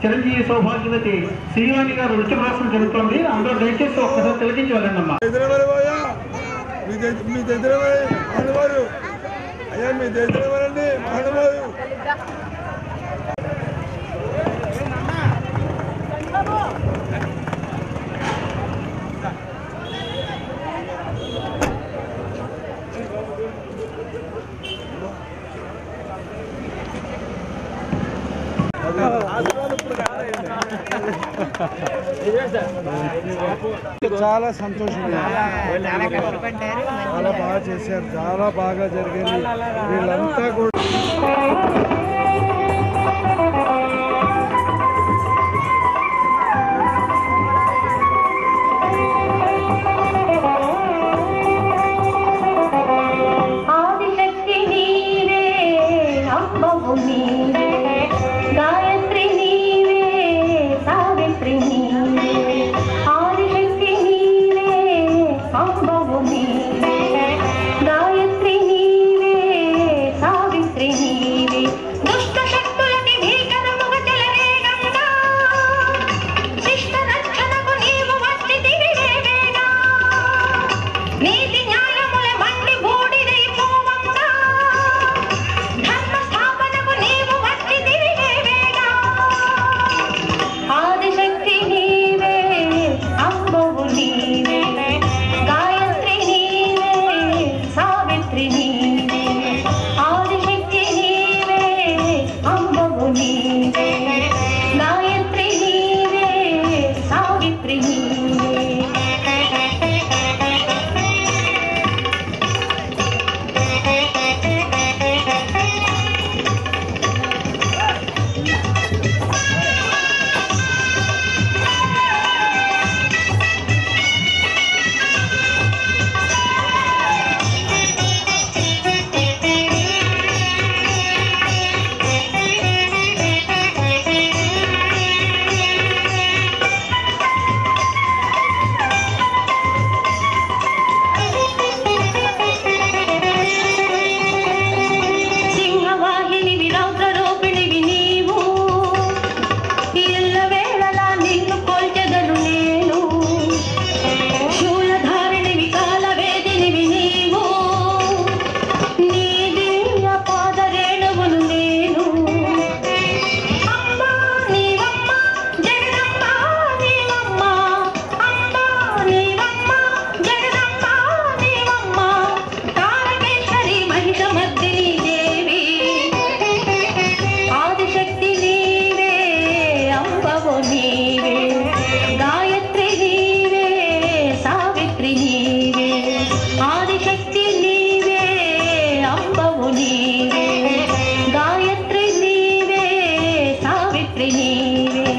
చిరంజీవి సౌభాగ్యవతి శ్రీవాణి గారు నృత్య ప్రదర్శన జరుగుతోంది. అందరూ దయచేసి ఒక్కసారి తిలకించి వెళ్ళండి అమ్మా. మీ దగ్గర మహానుభావులు అయ్యా, మీ దగ్గర మహానుభావులు చాలా సంతోషంగా చాలా బాగా చేశారు, చాలా బాగా జరిగింది. వీళ్ళంతా కూడా సావిత్రి నీవే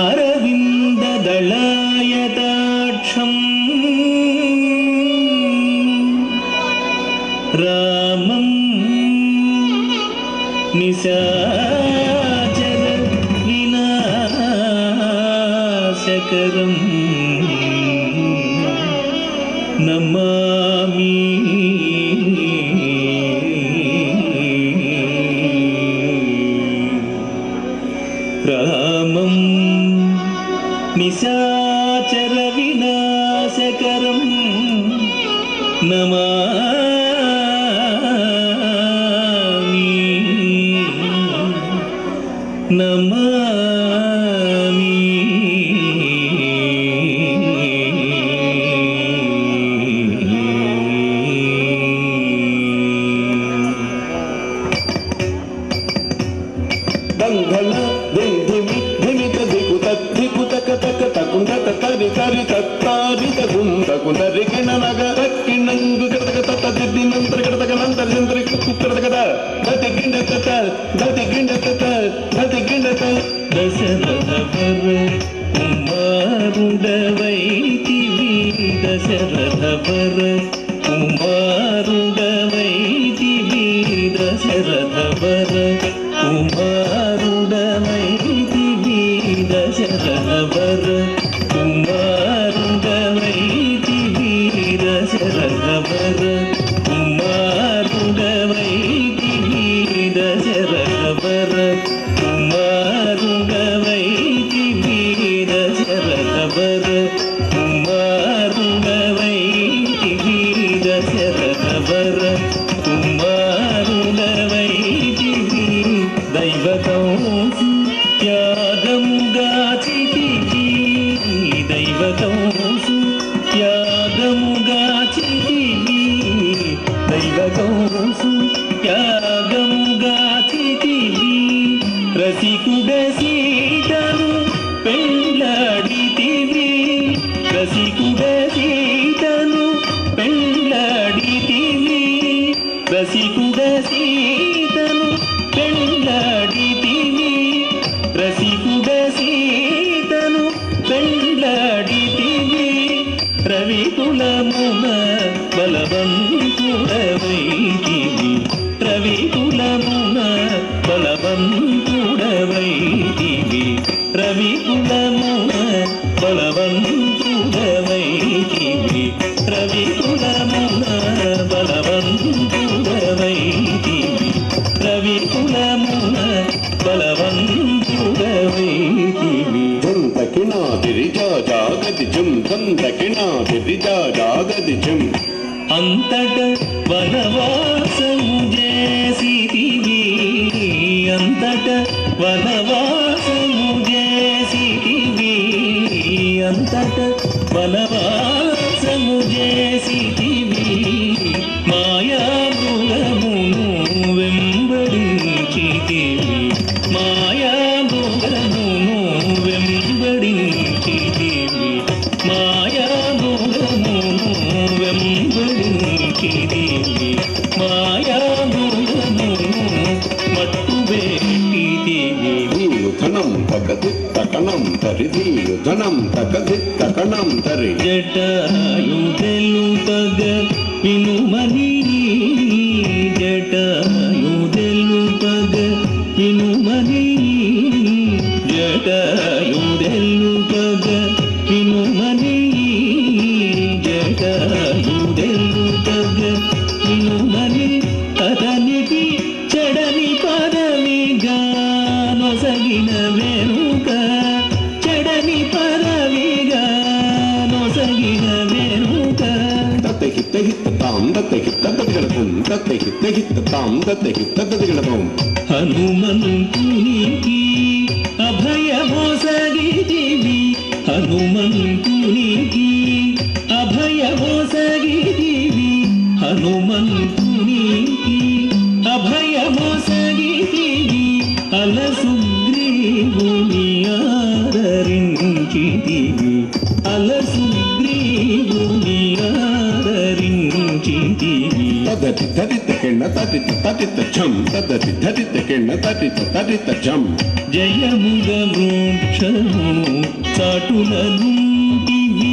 अरविंद दलायताक्ष వృక్షం రామం నిశాచర వినాశకరం నమామి రామం నిశాచర వినాశకరం నమామి నమామి దంఘన దింధిమి ధిమిత దికుత దికుతక తక తకుందత తరి తరి తత్తారి తకుంద కుందరికిన నగ తక్కినంగు కడతక తత్త దిద్ది నంతర కడతక నంతర నంతర కుక్కడతకద దతి గిండత దతి గిండత దతి గిండత దశరథ వర కుమారుడవైతివి దశరథ వర కుమారుడవైతివి దశరథ వర కుమారుడవైతివి దశరథ వర కుమారుడవైతివి దశరథ వర కుమారుడవైతివి దశరథ వర కుమారుడవైతివి దశరథ వర కుమారుడవైతివి దశరథ వర కుమారుడవైతివి దైవతంసు త్యాగముగాచితివి దైవతంసు త్యాగముగాచితివి దైవతంసు త్యాగముగాచితివి రసికుడ సీతను పెళ్ళాడితివి రసికుడ సీతను పెళ్ళాడితివి రసికుడ సీతను పెళ్ళాడితివి రసికుడ సీతను పెళ్ళాడితివి రవికులమున బలవంతుడవైతివి రవికులమున బలవంతుడవైతివి రవికులమున బలవంతుడవైతివి రవికులమున బలవంతుడవైతివి రవికులమున బలవంతుడవైతివి దకినాదిరిజా జాగతి జం దకినాదిరిజా జాగతి జం అంతట వనవాసము చేసితివి అంతట వనవాసము చేసితివి అంతట వనవాసము చేసితివి మాయామృగమును వెంబడించితివి మాయామృగమును వెంబడించితివి మాయామృగమును వెంబడించితివి మాయామృగమును మట్టుబెట్టితివి ధనం తగది తకణం తరి ధనం తగది తకణం తరి జటాయుదెలు తగ వినుమని జటాయుదెలు తగ వినుమని జటాయుదెలు తగ వినుమని జటాయుదెలు తగ వినుమని అతనికి చెడని పదవిగా నొసగిన వెనుక చెడని పదవిగా నొసగిన వెనుక తత్తహిత్త హిత్త తాం తత్తహిత్త తదిగడతం తత్తహిత్త హిత్త తాం తత్తహిత్త తదిగడతం హనుమంతునికి అభయమొసగితివి హనుమంతునికి అభయమొసగితివి హనుమంతునికి అభయమొసగితివి అలసుగ్రీవుని ఆదరించితివి అలసుగ్రీవుని ఆదరించితివి తదతి తదిత కెండ తదిత తదిత ఛం తదతి తదిత కెండ తదిత తదిత ఛం జయముగ మోక్షము చాటులనుంటివి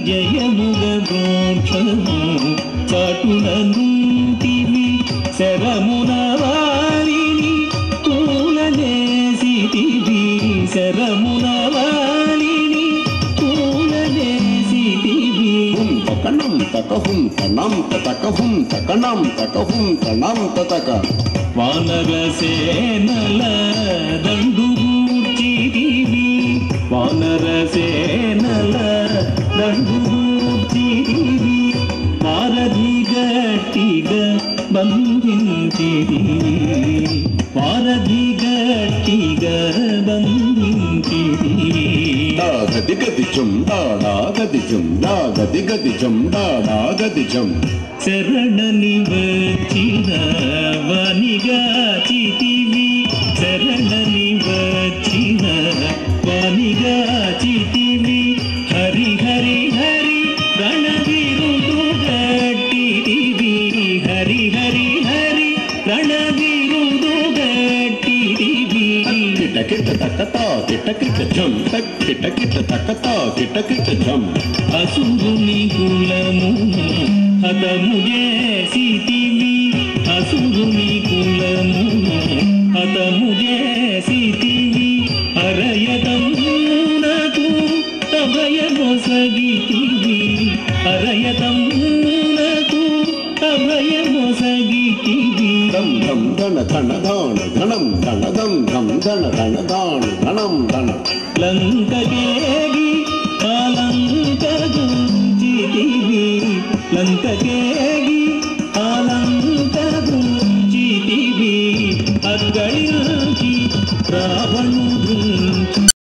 జయముగ మోక్షము చాటుననుంటివి శరమున వారిని కూలనేసితివి శరమున వారిని కూలనేసితివి తకణం తకహుం తనం తకహుం తకణం తకహుం తనం తక వానర సేనల దండుగూర్చితివి వానర సేనల దండుగూర్చితివి వారధి గట్టిగా బంధించితివి వారధి గట్టిగా బంధించితివి గది గదిజం దాడా గదిజం దా గది గదిజం దాడా గదిజం శరణని వచ్చిన వానిగా చితివి శరణని వచ్చిన వానిగా చితివి హరి హరి హరి రణవీరుడు గట్టిదివి హరి హరి హరి రణవీరుడు గట్టిదివి కిటకిట తకతా కిటకిట జం తక్ కిటకిట తకతా కిటకిట జం అసురుని కులమును హతము చేసితివి అసురుని కులమును హతము చేసితివి అరయతమునకు అభయమొసగితివి అరయతమునకు అభయమొసగితివి ధం ధం ధన ధన ధాన ధనం ధన ధం ధం ధన ధన ధాన ధనం ధన లంకకేగి ఆలంకగుంచితివి లంకకేగి ఆలంకగుంచితివి అక్కడి నుంచి రావణు